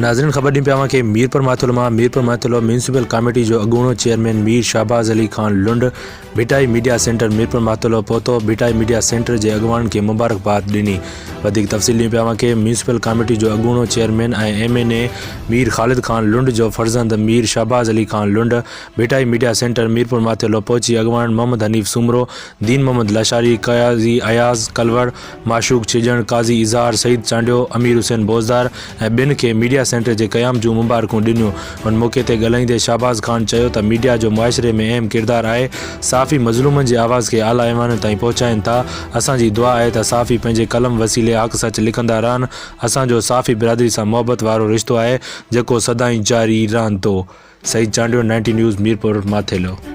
नाज़रीन ख़बर दी पिया कि मीरपुर माथुलो म्यूनसिपल कमेटी जो अगूणो चेयरमैन मीर शाहबाज़ अली खान लुंड भिटाई मीडिया सेंटर मीरपुर माथुलो पहुतो। भिटाई मीडिया सेंटर के अगवान के मुबारकबाद दी। तफ़सील दी पिया कि म्यूनसिपल कमेटी जो अगूणो चेयरमैन MNA मीर ख़ालिद खान लुंड जो फर्जंद मीर शाहबाज़ अली खान लुंड भिटाई मीडिया सेंटर मीरपुर माथुलो पहुंची अगवान मोहम्मद हनीफ सुमरो, दीन मोहम्मद लाशारी, काजी अयाज कलवड़, माशूक चिजण, काजी इज़हार सईद चांडियो, अमीर हुसैन बोजदार बिन के मीडिया सेंटर के क़याम जूं मुबारकूं ॾिनियूं। उन मौके ते ॻाल्हाईंदे शाहबाज़ खान चयो त मीडिया जो मुआशरे में अहम किरदार है। साफ़ी मज़लूमनि के आवाज़ के आला ऐवान ताईं पहुचाइनि था। असांजी दुआ है त साफ़ी पंहिंजे कलम वसीले हक़ सच लिखंदा रहनि। असांजो साफ़ी बिरादरी सां मोहब्बत वारो रिश्तो है जेको सदाईं जारी रहंदो। सईद चांडियो, 90 न्यूज़ मीरपुर माथेलो।